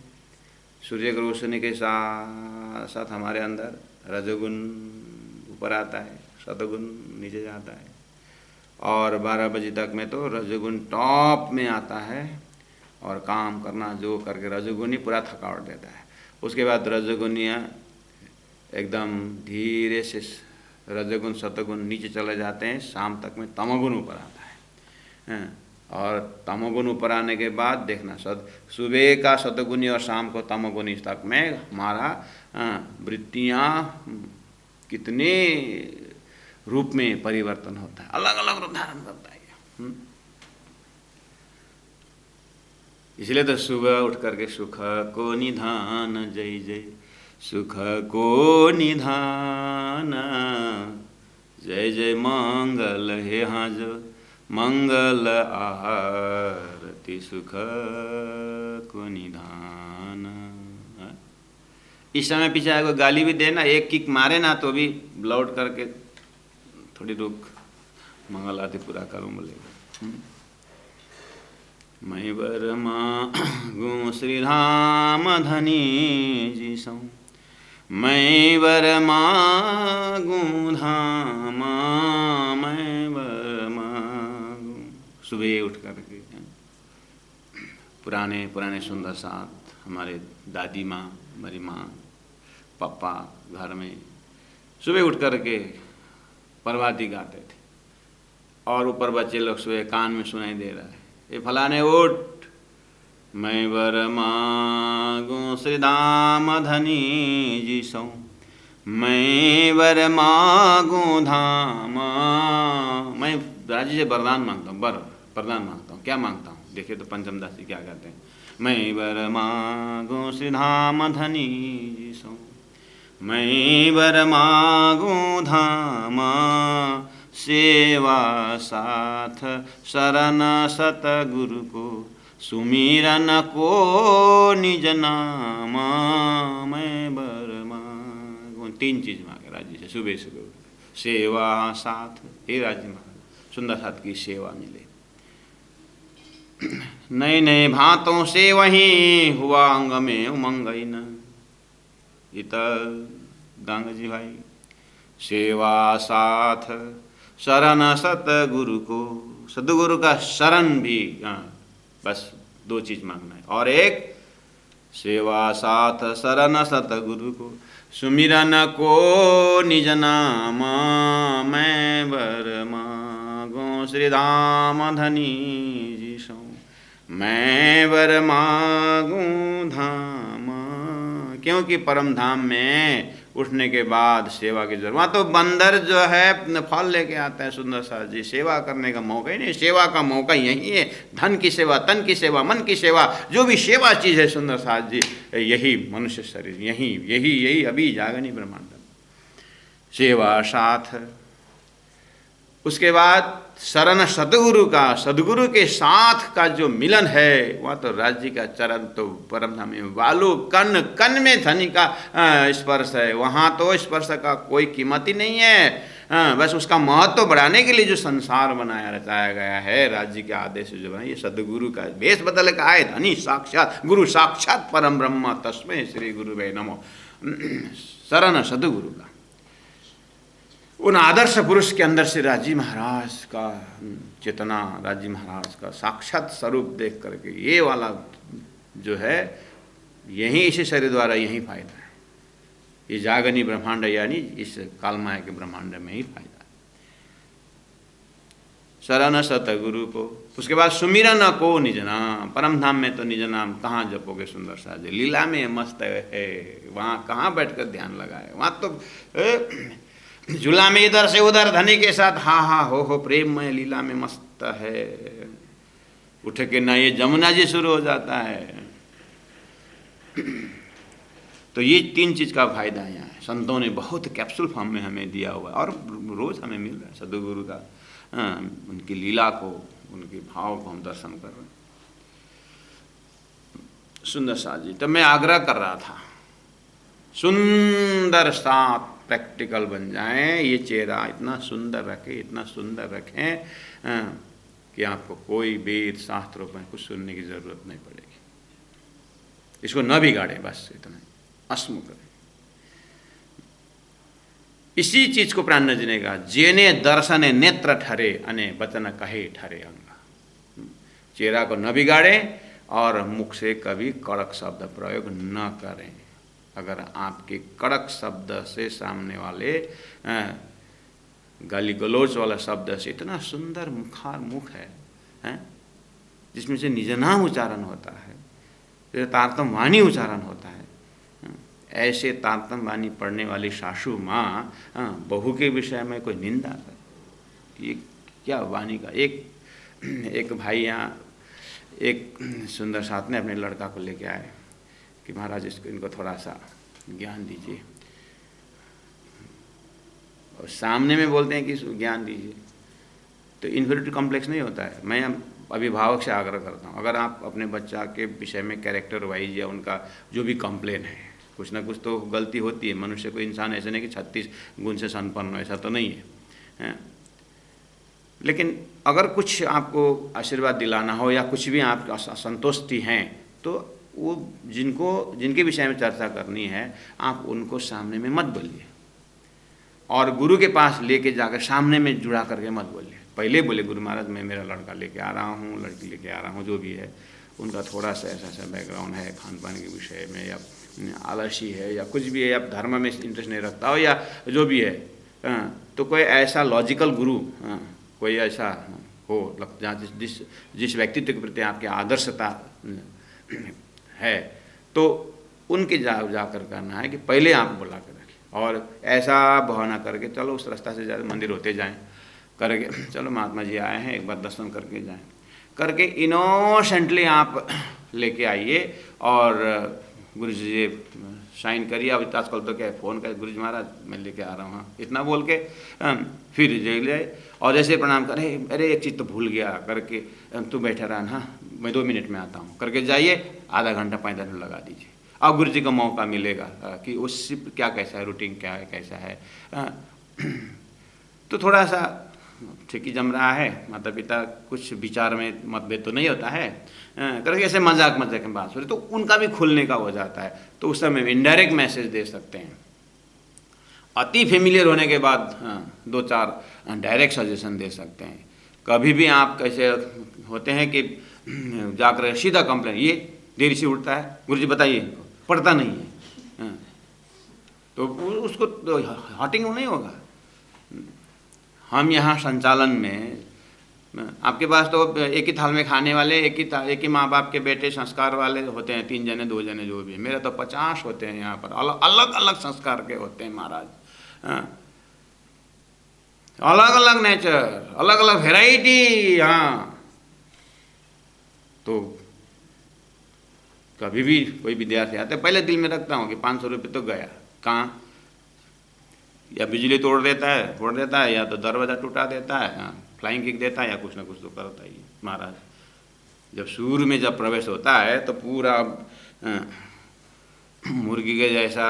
सूर्य की रोशनी के साथ साथ हमारे अंदर रजोगुण ऊपर आता है, सतगुण नीचे जाता है, और 12 बजे तक में तो रजोगुण टॉप में आता है, और काम करना जो करके रजोगुण ही पूरा थकावट देता है। उसके बाद रजोगुणियाँ एकदम धीरे से रजोगुण सतगुण नीचे चले जाते हैं, शाम तक में तमोगुण ऊपर आता है। और तमोगुण ऊपर आने के बाद देखना सुबह का सतगुणी और शाम को तमोगुणी तक में हमारा वृत्तियाँ कितने रूप में परिवर्तन होता है, अलग अलग रूप धारण करता है। इसलिए तो सुबह उठ करके सुख को निधान जय जय, सुख को निधान जय जय मंगल हे हाज मंगल आरती सुख को निधान। इस समय पीछे कोई गाली भी देना, एक किक मारे ना तो भी लौट करके थोड़ी रुक, मंगल आरती पूरा करूँ बोलेगा। मैं वर मांगू श्री राम धनी जी सौ, मैं वर मांगू धाम, मैं वर मांगू। सुबह उठ करके पुराने सुंदर साथ हमारे दादी माँ, हमारी माँ, पापा घर में सुबह उठ करके प्रभाती गाते थे, और ऊपर बच्चे लोग सोए, कान में सुनाई दे रहा है, ये फलाने उठ, मैं वर मांगू श्री दाम धनी जी सौ, मैं वर मांगू धाम। मैं राजी से वरदान मांगता हूँ, वरदान मांगता हूँ। क्या मांगता हूँ? देखिए तो पंचम दास जी क्या कहते हैं, मैं वर मांगू श्री धाम धनी जी सौ, मैं वर मांगू धाम, सेवा साथ शरण सतगुरु को, सुमिरन को निज नाम, मैं वर मांगू। 3 चीज मांगे राज्य से सुबह सुबह, सेवा साथ, हे राज्य महाराज सुंदर साथ की सेवा मिले, नए नए भांतों से वहीं हुआ अंग में उमंग न, इत गंग जी भाई, सेवा साथ शरण सतगुरु को, सदगुरु का शरण भी, बस 2 चीज मांगना है। और एक सेवा साथ शरण सतगुरु को, सुमिरन को निज नाम, मैं वर मांगू श्री धाम धनी जी सौ, मैं वर मांगू धाम। क्योंकि परम धाम में उठने के बाद सेवा की जरूरत, वहाँ तो बंदर जो है फल लेके आता है सुंदर साथ जी, सेवा करने का मौका ही नहीं। सेवा का मौका यही है, धन की सेवा, तन की सेवा, मन की सेवा, जो भी सेवा चीज़ है सुंदर साथ जी, यही मनुष्य शरीर, यही अभी जागनी ब्रह्मांड सेवा साथ। उसके बाद शरण सदगुरु का, सदगुरु के साथ का जो मिलन है, वहाँ तो राज्य का चरण तो परम धाम में, वालु कन कन में धनी का स्पर्श है, वहाँ तो स्पर्श का कोई कीमत ही नहीं है। बस उसका महत्व बढ़ाने के लिए जो संसार बनाया रचाया गया है, राज्य के आदेश से जो बना, ये सदगुरु का भेष बदल के आए धनी साक्षात गुरु, साक्षात परम ब्रह्म, तस्मै श्री गुरु वे नमो। शरण सदगुरु का, उन आदर्श पुरुष के अंदर से राजी महाराज का चेतना, राजी महाराज का साक्षात स्वरूप देख करके, ये वाला जो है, यही इसी शरीर द्वारा यही फायदा है। ये जागनी ब्रह्मांड यानी इस कालमाया के ब्रह्मांड में ही फायदा है। शरण सतगुरु को, उसके बाद सुमिरन को निज नाम। परम धाम में तो निज नाम कहाँ जपोगे सुंदर साथ जी, लीला में मस्त है, वहाँ कहाँ बैठकर ध्यान लगाए, वहाँ तो झूला में इधर से उधर धनी के साथ हा हा हो प्रेम में लीला में मस्त है, उठ के ना ये जमुना जी शुरू हो जाता है। तो ये 3 चीज का फायदा है यहाँ, संतों ने बहुत कैप्सूल फॉर्म में हमें दिया हुआ है, और रोज हमें मिल रहा है सदगुरु का, उनकी लीला को, उनके भाव को हम दर्शन कर रहे हैं। सुंदर साथ जी, तो मैं आग्रह कर रहा था, सुंदर साथ प्रैक्टिकल बन जाएं, ये चेहरा इतना सुंदर रखें, इतना सुंदर रखें कि आपको कोई वेद शास्त्रों में कुछ सुनने की जरूरत नहीं पड़ेगी। इसको न बिगाड़ें, बस इतना अस्म करें। इसी चीज को प्राण जने का, जेने दर्शने नेत्र ठरे अने वचन कहे ठरे अंग। चेहरा को न बिगाड़ें और मुख से कभी कड़क शब्द प्रयोग न करें। अगर आपके कड़क शब्द से सामने वाले गाली गलौज वाला शब्द से, इतना सुंदर मुखार मुख है जिसमें से निज नाम उच्चारण होता है, तारतम वाणी उच्चारण होता है, ऐसे तारतम वाणी पढ़ने वाली सासू माँ बहू के विषय में कोई निंदा करे, ये क्या वाणी का। एक भाई यहाँ, एक सुंदर साथ ने अपने लड़का को लेके आए कि महाराज इनको थोड़ा सा ज्ञान दीजिए, और सामने में बोलते हैं कि ज्ञान दीजिए, तो इन्फीरियरिटी कॉम्प्लेक्स नहीं होता है। मैं अभिभावक से आग्रह करता हूँ, अगर आप अपने बच्चा के विषय में कैरेक्टर वाइज या उनका जो भी कंप्लेन है, कुछ ना कुछ तो गलती होती है, मनुष्य को इंसान ऐसे नहीं कि 36 गुण से संपन्न हो, ऐसा तो नहीं है। लेकिन अगर कुछ आपको आशीर्वाद दिलाना हो या कुछ भी आप असंतुष्टि हैं, तो वो जिनके विषय में चर्चा करनी है, आप उनको सामने में मत बोलिए, और गुरु के पास लेके जाकर सामने में जुड़ा करके मत बोलिए। पहले बोले गुरु महाराज मैं मेरा लड़का लेके आ रहा हूँ, लड़की लेके आ रहा हूँ, जो भी है उनका थोड़ा सा ऐसा बैकग्राउंड है, खान पान के विषय में, या आलसी है, या कुछ भी है, या धर्म में इंटरेस्ट नहीं रखता हो, या जो भी है, तो कोई ऐसा लॉजिकल गुरु, कोई ऐसा हो जहाँ जिस जिस व्यक्तित्व के प्रति आपकी आदर्शता है, तो उनके जाकर करना है कि पहले आप बुला कर रखें, और ऐसा बहाना करके चलो उस रास्ता से ज़्यादा मंदिर होते जाएं करके, चलो महात्मा जी आए हैं एक बार दर्शन करके जाएं करके इनोसेंटली आप लेके आइए और गुरु जी साइन करिए। अब आजकल तो क्या फ़ोन कर, गुरु जी महाराज मैं लेके आ रहा हूँ, इतना बोल के फिर जेल जाए और जैसे प्रणाम करे, अरे एक चीज़ तो भूल गया करके, तू बैठा रहा ना, मैं 2 मिनट में आता हूँ करके जाइए, आधा घंटा 45 मिनट लगा दीजिए। अब गुरु जी का मौका मिलेगा कि उस क्या कैसा है, रूटीन क्या है, कैसा है। तो थोड़ा सा ठीक ही जम रहा है, माता पिता कुछ विचार में मतभेद तो नहीं होता है करके ऐसे मजाक में बात हो रही, तो उनका भी खुलने का हो जाता है, तो उस समय इनडायरेक्ट मैसेज दे सकते हैं। अति फेमिलियर होने के बाद 2-4 डायरेक्ट सजेशन दे सकते हैं। कभी भी आप कैसे होते हैं कि जाकर सीधा कंप्लेन, ये देरी से उठता है, गुरु जी बताइए, पढ़ता नहीं है, तो उसको तो हटिंग नहीं होगा। हम यहाँ संचालन में, आपके पास तो एक ही थाल में खाने वाले एक ही माँ बाप के बेटे संस्कार वाले होते हैं, 3 जने 2 जने जो भी है, मेरे तो 50 होते हैं यहाँ पर, अलग अलग संस्कार के होते हैं महाराज, अलग अलग नेचर, अलग अलग वेराइटी। हाँ, तो कभी भी कोई विद्यार्थी आते पहले दिल में रखता हूँ कि 500 रुपये तो गया कहाँ, या बिजली तोड़ देता है, या तो दरवाज़ा टूटा देता है, फ्लाइंग किक देता है, या कुछ ना कुछ तो करता ही महाराज। जब सूर्य में जब प्रवेश होता है तो पूरा मुर्गी के जैसा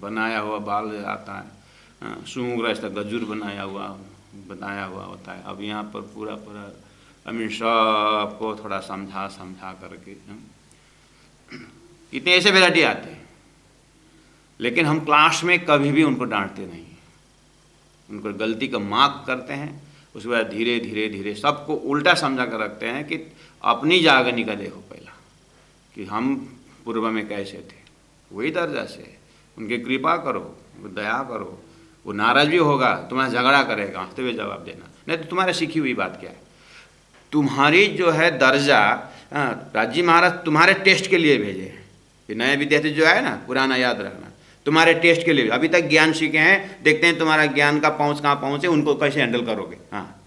बनाया हुआ बाल आता है, सूंघ ऐसा गजूर बनाया हुआ होता है। अब यहाँ पर पूरा सबको थोड़ा समझा करके इतने ऐसे वैरायटी आते हैं, लेकिन हम क्लास में कभी भी उनको डांटते नहीं, उनको गलती का मार्क करते हैं, उसके बाद धीरे धीरे सबको उल्टा समझा कर रखते हैं कि अपनी जागनी का देखो पहला कि हम पूर्व में कैसे थे, वही दर्जा से उनकी कृपा करो, दया करो। वो नाराज भी होगा, तुम्हारा झगड़ा करेगा, हंसते हुए जवाब देना, नहीं तो तुम्हारे सीखी हुई बात क्या है, तुम्हारी जो है दर्जा राजी महाराज तुम्हारे टेस्ट के लिए भेजे हैं। ये नए विद्यार्थी जो है ना, पुराना याद रखना, तुम्हारे टेस्ट के लिए, अभी तक ज्ञान सीखे हैं, देखते हैं तुम्हारा ज्ञान का पहुँच कहाँ पहुँचे, उनको कैसे हैंडल करोगे। हाँ,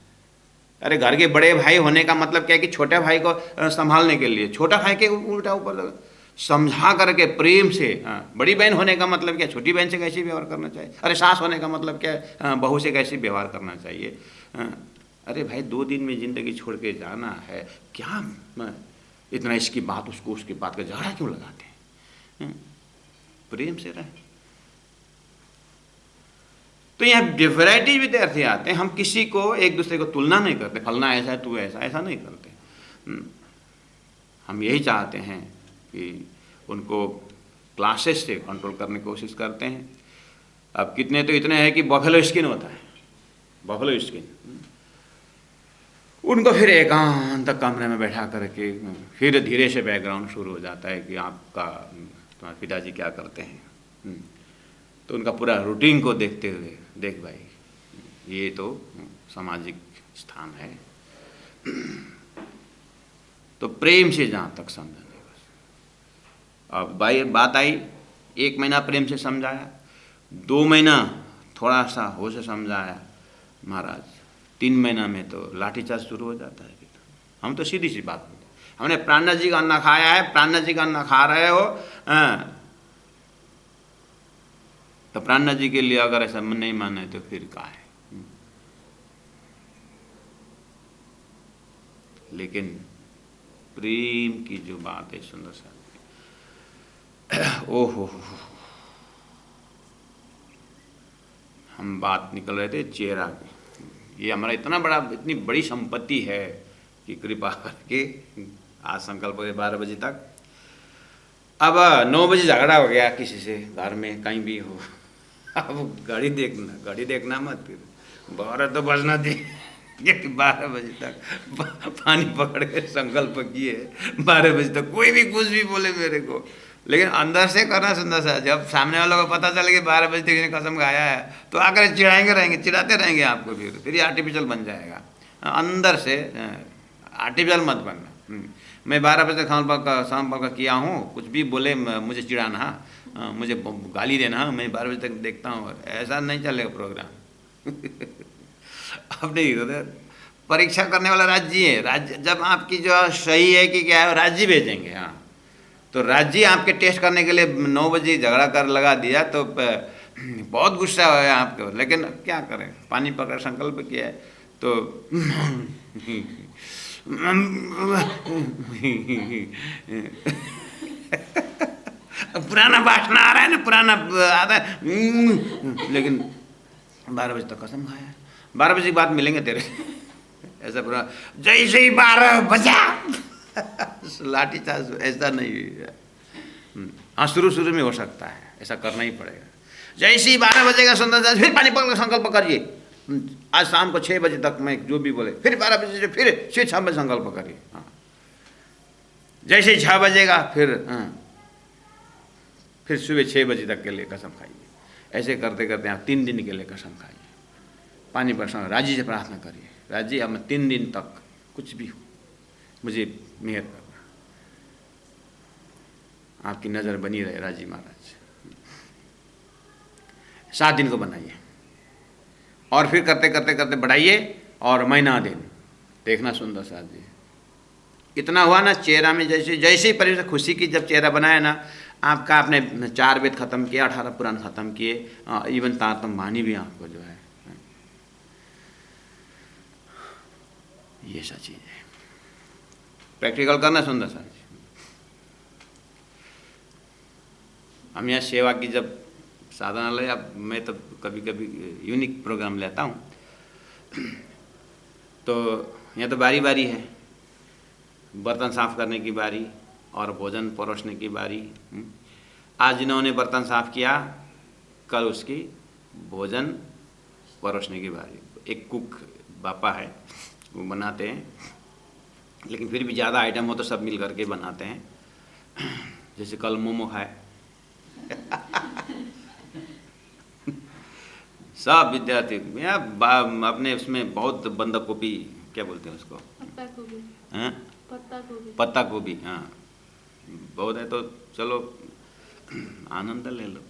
अरे घर के बड़े भाई होने का मतलब क्या है कि छोटे भाई को संभालने के लिए, छोटा भाई के उल्टा ऊपर समझा करके प्रेम से। बड़ी बहन होने का मतलब क्या, छोटी बहन से कैसे व्यवहार करना चाहिए। अरे सास होने का मतलब क्या है, बहू से कैसे व्यवहार करना चाहिए। अरे भाई 2 दिन में ज़िंदगी छोड़ के जाना है, क्या इतना इसकी बात उसकी बात का झगड़ा क्यों लगाते हैं, प्रेम से रहे। तो यहाँ वैरायटी विद्यार्थी आते हैं, हम किसी को एक दूसरे को तुलना नहीं करते, फलना ऐसा है तू ऐसा नहीं करते। हम यही चाहते हैं कि उनको क्लासेस से कंट्रोल करने की कोशिश करते हैं। अब कितने तो इतने हैं कि बफेलो स्किन होता है, बफेलो स्किन, उनको फिर एकांत कमरे में बैठा करके फिर धीरे से बैकग्राउंड शुरू हो जाता है कि आपका तुम्हारे पिताजी क्या करते हैं। तो उनका पूरा रूटीन को देखते हुए, देख भाई ये तो सामाजिक स्थान है, तो प्रेम से जहाँ तक समझाने बस। अब भाई बात आई, 1 महीना प्रेम से समझाया, 2 महीना थोड़ा सा हो से समझाया महाराज, 3 महीना में तो लाठीचार्ज शुरू हो जाता है। हम तो सीधी सी बात बोलते, हमने प्राणनाथ जी का अन्ना खाया है, प्राणनाथ जी का अन्ना खा रहे हो, तो प्राणनाथ जी के लिए अगर ऐसा नहीं माना है तो फिर क्या है। लेकिन प्रेम की जो बात है सुंदर सा, ओहो, हम बात निकल रहे थे चेहरा की। ये हमारा इतनी बड़ी संपत्ति है कि कृपा करके आज संकल्प के 12 बजे तक, अब 9 बजे झगड़ा हो गया किसी से घर में कहीं भी हो, अब घड़ी देखना मत, फिर 12 तो बजना दे, 12 बजे तक पानी पकड़ के संकल्प किए, 12 बजे तक कोई भी कुछ भी बोले मेरे को, लेकिन अंदर से करना सुंदर सा, जब सामने वालों को पता चले कि 12 बजे तक इसने कसम खाया है तो आकर चिढ़ाएंगे रहेंगे, चिढ़ाते रहेंगे आपको, फिर ये आर्टिफिशियल बन जाएगा। अंदर से आर्टिफिशियल मत बनना। मैं 12 बजे तक शाम का किया हूँ, कुछ भी बोले मुझे चिढ़ाना, मुझे गाली देना, मैं 12 बजे तक देखता हूँ, ऐसा नहीं चलेगा प्रोग्राम। अब नहीं होता, परीक्षा करने वाला राज्य है। राज्य जब आपकी जो सही है कि क्या है, राज्य भेजेंगे। हाँ, तो राज्य आपके टेस्ट करने के लिए 9 बजे झगड़ा कर लगा दिया तो बहुत गुस्सा हुआ आपको, लेकिन क्या करें, पानी पकड़ संकल्प किया है तो पुराना वासना आ रहा है ना, पुराना आता है, लेकिन 12 बजे तक कसम खाया, 12 बजे के बाद मिलेंगे तेरे। ऐसा पूरा जैसे ही 12 बजा लाठी चार्ज, ऐसा नहीं है। हाँ, शुरू में हो सकता है, ऐसा करना ही पड़ेगा। जैसे ही 12 बजेगा सुंदर, फिर पानी पकड़ संकल्प करिए, आज शाम को 6 बजे तक मैं जो भी बोले, फिर 12 बजे से फिर 6 बजे संकल्प करिए। हाँ, जैसे 6 बजेगा फिर सुबह 6 बजे तक के लिए कसम खाइए। ऐसे करते करते आप 3 दिन के लिए कसम खाइए, पानी पर राजी से प्रार्थना करिए, राजी अब मैं 3 दिन तक कुछ भी हो मुझे मेहर करना, आपकी नज़र बनी रहे राजी महाराज। 7 दिन को बनाइए और फिर करते करते करते बढ़ाइए, और महीना दिन देखना सुंदर साथ जी। इतना हुआ ना चेहरा में, जैसे ही परिवेश खुशी की जब चेहरा बनाया ना आपका, आपने 4 वेद खत्म किए, 18 पुराण खत्म किए, इवन तारतम वाणी भी आपको जो है, ये सा चीज़ है। प्रैक्टिकल करना सुंदर सा। हम यहाँ सेवा की जब साधनालय, अब मैं तो कभी कभी यूनिक प्रोग्राम लेता हूँ, तो यहाँ तो बारी बारी है, बर्तन साफ करने की बारी और भोजन परोसने की बारी। आज जिन्होंने बर्तन साफ किया, कल उसकी भोजन परोसने की बारी। एक कुक बापा है, वो बनाते हैं, लेकिन फिर भी ज़्यादा आइटम हो तो सब मिल करके बनाते हैं। जैसे कल मोमो खाए सब विद्यार्थी अपने उसमें बहुत बंदा गोभी, क्या बोलते हैं उसको, पत्ता गोभी, हाँ पत्ता गोभी, हाँ बहुत है, तो चलो आनंद ले लो।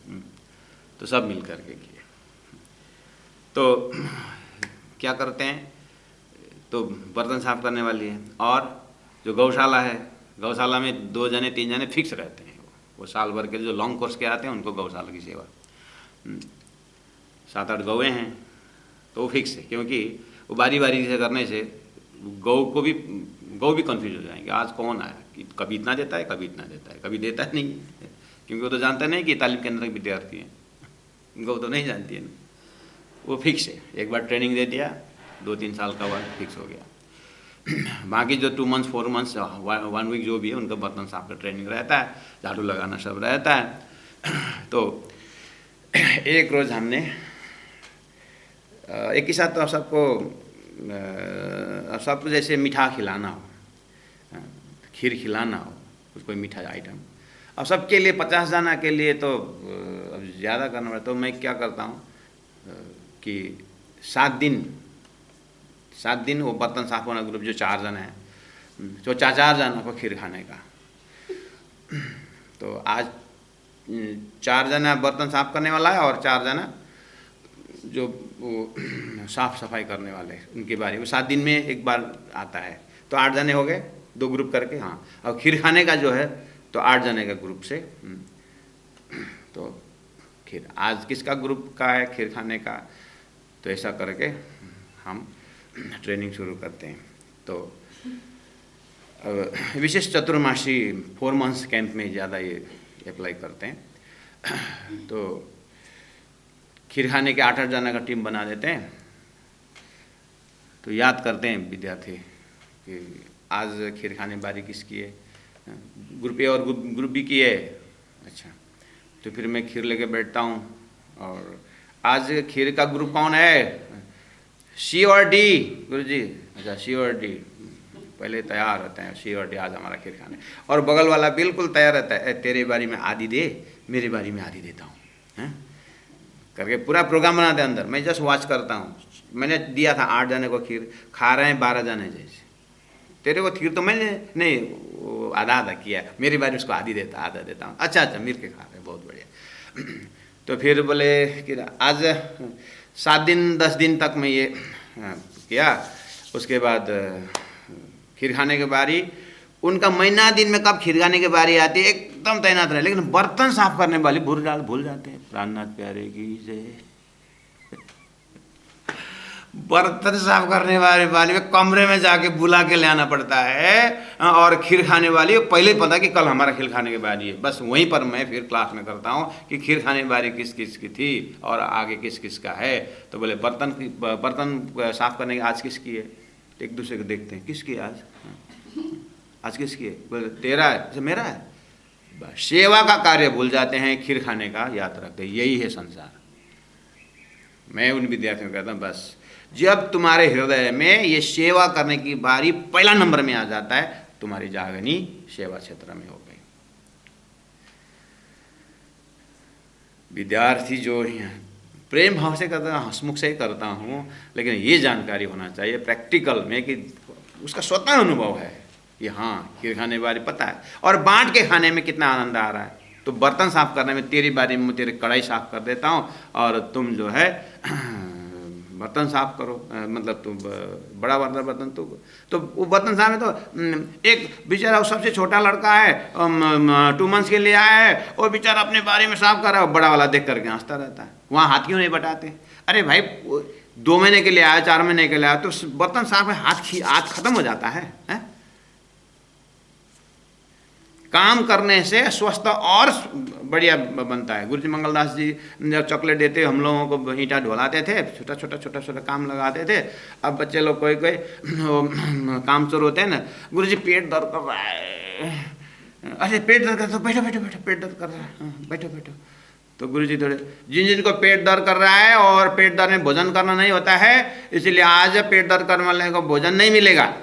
तो सब मिल करके किए। तो क्या करते हैं, तो बर्तन साफ करने वाली है, और जो गौशाला है, गौशाला में 2 जने 3 जने फिक्स रहते हैं। वो साल भर के जो लॉन्ग कोर्स के आते हैं उनको गौशाला की सेवा, 7-8 गौएँ हैं तो वो फिक्स है, क्योंकि वो बारी बारी से करने से गौ भी कंफ्यूज हो जाएंगे, आज कौन आया, कि कभी इतना देता है, कभी इतना देता है, कभी देता है नहीं, क्योंकि वो तो जानता नहीं कि तालीम केंद्र के विद्यार्थी हैं। गौ तो नहीं जानती है ना, वो फिक्स है। एक बार ट्रेनिंग दे दिया, 2-3 साल का बाद फिक्स हो गया। बाकी जो 2 मंथ्स 4 मंथ्स 1 वीक जो भी है, उनका बर्तन साफ का ट्रेनिंग रहता है, झाड़ू लगाना सब रहता है। तो एक रोज़ हमने एक ही साथ तो सबको जैसे मीठा खिलाना हो, खीर खिलाना हो, कुछ कोई मीठा आइटम, अब सबके लिए 50 जना के लिए तो अब ज़्यादा करना पड़ता। तो मैं क्या करता हूँ कि 7 दिन वो बर्तन साफ होना ग्रुप जो 4 जना है, तो 4 जना को खीर खाने का। तो आज 4 जना बर्तन साफ करने वाला है और 4 जना जो वो साफ सफाई करने वाले हैं, उनकी बारी वो 7 दिन में एक बार आता है। तो 8 जने हो गए, 2 ग्रुप करके। हाँ, और खीर खाने का जो है तो 8 जने का ग्रुप से। तो खीर आज किसका ग्रुप का है खीर खाने का, तो ऐसा करके हम ट्रेनिंग शुरू करते हैं। तो विशेष चतुर्मासी 4 मंथ्स कैंप में ज़्यादा ये अप्लाई करते हैं। तो खीर खाने के 8-8 जना का टीम बना देते हैं। तो याद करते हैं विद्यार्थी कि आज खीर खाने बारी किसकी है, ग्रुप ए और ग्रुप बी की है। अच्छा, तो फिर मैं खीर लेके बैठता हूँ, और आज खीर का ग्रुप कौन है, सी और डी गुरु जी। अच्छा, सी और डी, पहले तैयार होते हैं शेवटी आज हमारा खीर खाने, और बगल वाला बिल्कुल तैयार रहता है, तेरे बारी में आधी दे, मेरी बारी में आधी देता हूँ, हैं करके पूरा प्रोग्राम बनाते हैं अंदर। मैं जस्ट वॉच करता हूँ। मैंने दिया था 8 जने को खीर, खा रहे हैं 12 जने जैसे। तेरे को खीर तो मैंने नहीं आधा आधा किया, मेरी बारी उसको आधी देता, आधा देता हूँ। अच्छा अच्छा मिल के खा रहे हैं, बहुत बढ़िया। तो फिर बोले कि आज 7 दिन 10 दिन तक मैं ये किया, उसके बाद खीर खाने की बारी, उनका महीना दिन में कब खीर खाने की बारी आती है एकदम तैनात रहे, लेकिन बर्तन साफ करने वाली भूल जाते हैं। प्राणनाथ प्यारे की जय। बर्तन साफ करने वाली में कमरे में जाके बुला के ले आना पड़ता है, और खीर खाने वाली पहले ही पता कि कल हमारा खीर खाने की बारी है, बस वहीं पर मैं फिर क्लास में करता हूँ कि खीर खाने की बारी किस किस की थी और आगे किस किस का है। तो बोले बर्तन साफ करने की आज किसकी है, एक दूसरे को देखते हैं किसकी आज किसकी है, बोले तेरा है, अच्छा मेरा है। बस सेवा का कार्य भूल जाते हैं, खीर खाने का याद रखते हैं। यही है संसार। मैं उन विद्यार्थियों को कहता हूँ बस जब तुम्हारे हृदय में ये सेवा करने की बारी पहला नंबर में आ जाता है, तुम्हारी जागनी सेवा क्षेत्र में हो गई। विद्यार्थी जो प्रेम भाव से करता हूँ, हंसमुख से करता हूँ, लेकिन ये जानकारी होना चाहिए प्रैक्टिकल में कि उसका स्वतः अनुभव है कि हाँ खीर खाने वाली पता है, और बांट के खाने में कितना आनंद आ रहा है। तो बर्तन साफ करने में तेरी बारी में तेरे कढ़ाई साफ कर देता हूँ, और तुम जो है बर्तन साफ करो, मतलब तुम बड़ा बर्तन तो वो बर्तन साफ है। तो एक बेचारा सबसे छोटा लड़का है 2 मंथ्स के लिए आया है, वो बेचारा अपने बारे में साफ कर रहा है, बड़ा वाला देख करके हंसता रहता है। वहाँ हाथ क्यों नहीं बटाते? अरे भाई 2 महीने के लिए आया, 4 महीने के लिए आया, तो बर्तन साफ है, हाथ खत्म हो जाता है? काम करने से स्वस्थ और बढ़िया बनता है। गुरुजी मंगलदास जी जब चॉकलेट देते हम लोगों को ईंटा ढोलाते थे, छोटा छोटा काम लगाते थे। अब बच्चे लोग कोई काम चोर होते हैं ना, गुरुजी पेट दर्द कर रहा है, अरे पेट दर्द कर रहा है, बैठो बैठो बैठो, पेट दर्द कर रहा है, बैठो बैठो। तो गुरुजी थोड़े जिनको पेट दर्द कर रहा है और पेट दर्द में भोजन करना नहीं होता है, इसलिए आज पेट दर्द करने वाले को भोजन नहीं मिलेगा।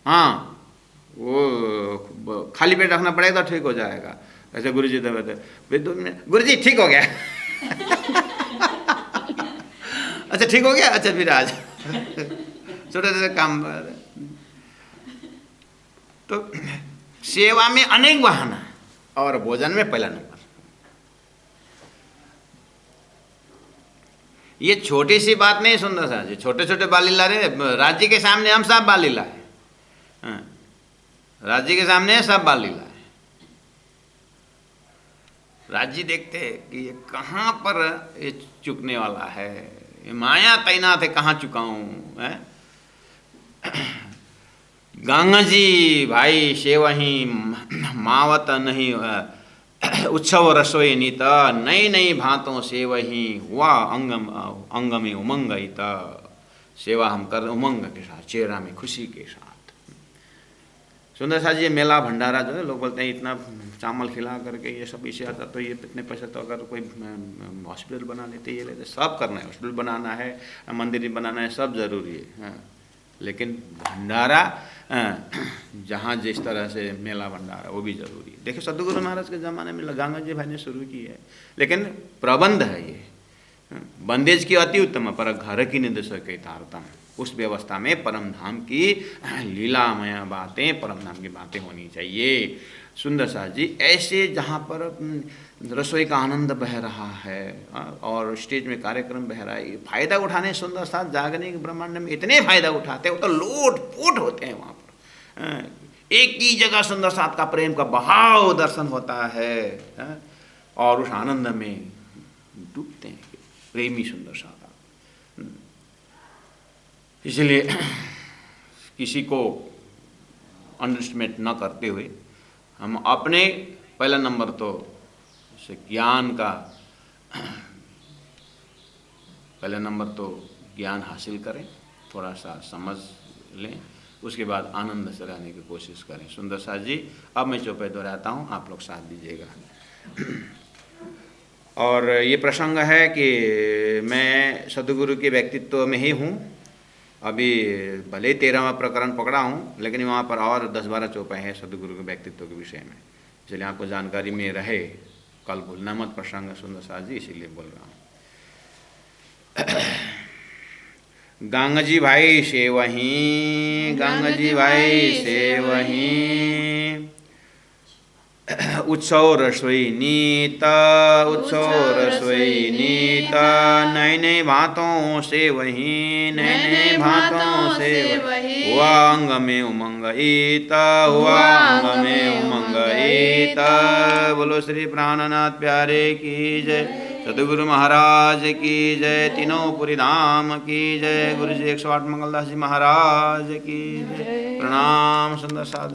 हाँ, वो खाली पेट रखना पड़ेगा तो ठीक हो जाएगा। ऐसे गुरुजी तो बताए, गुरुजी ठीक हो गया। अच्छा ठीक हो गया, अच्छा फिर आज छोटे छोटे काम। तो सेवा में अनेक बहाना और भोजन में पहला नंबर। ये छोटी सी बात नहीं सुंदर सा जी, छोटे छोटे बाल लीला रहे राज्य के सामने, हम सब बाल लीला है, राज्य के सामने सब बाल लीला है। राज्य देखते हैं कि ये कहाँ पर ये चुकने वाला है, ये माया तैनात है, कहाँ चुका हूँ है। गंगा जी भाई सेवही मावत नहीं उत्सव रसोई नीत, नई नई भांतों सेवही हुआ अंग में उमंग। सेवा हम कर उमंग के साथ, चेहरा में खुशी के साथ। सुंदर सा जी मेला भंडारा जो है, लोग बोलते हैं इतना चावल खिला करके ये सब इसे आता, तो ये इतने पैसे तो अगर कोई हॉस्पिटल बना लेते, ये लेते, सब करना है, हॉस्पिटल बनाना है, मंदिर बनाना है, सब जरूरी है। लेकिन भंडारा जहाँ जिस तरह से मेला भंडारा वो भी जरूरी है। देखिए सदगुरु महाराज के ज़माने में गंगा जी भाई ने शुरू की है, लेकिन प्रबंध है ये। बंदेज की अति उत्तम पर घर की निंद के तारतम। उस व्यवस्था में परम धाम की लीलामय बातें, परम धाम की बातें होनी चाहिए। सुंदर सा जी ऐसे जहाँ पर रसोई का आनंद बह रहा है और स्टेज में कार्यक्रम बह रहा है, फायदा उठाने सुंदर सा जागने के ब्रह्मांड में इतने फायदा उठाते हैं, वो तो लोट पोट होते हैं वहाँ पर। एक ही जगह सुंदर साथ का प्रेम का बहाव दर्शन होता है और उस आनंद में डूबते हैं प्रेमी सुंदर साथ। इसलिए किसी को अंडरस्टिमेट न करते हुए हम अपने पहला नंबर तो ज्ञान का पहला नंबर तो ज्ञान हासिल करें, थोड़ा सा समझ लें, उसके बाद आनंद से रहने की कोशिश करें। सुंदर सा जी अब मैं चौपाई दोहराता हूँ, आप लोग साथ दीजिएगा। और ये प्रसंग है कि मैं सद्गुरु के व्यक्तित्व में ही हूँ अभी भले 13वां प्रकरण पकड़ा हूँ, लेकिन वहाँ पर और 10-12 चौपाई है सदगुरु के व्यक्तित्व के विषय में, इसलिए आपको जानकारी में रहे। कल भूलना मत प्रसंग सुंदर साथ जी, इसीलिए बोल रहा हूँ। गंगजी भाई से वहीं, गंगजी भाई से वहीं, उत्सव रसोई नीता, उत्सव रसोई नीता, नए नए भातों से वहीं, नए नए भातों से वहीं, हुआ अंग में उमंग ईता, हुआ अंग में उमंग ईता। बोलो श्री प्राणनाथ प्यारे की जय, सदगुरु महाराज की जय, तीनों पुरी धाम की जय, गुरु जी 108 मंगलदास जी महाराज की जय। प्रणाम सुंदर साधु।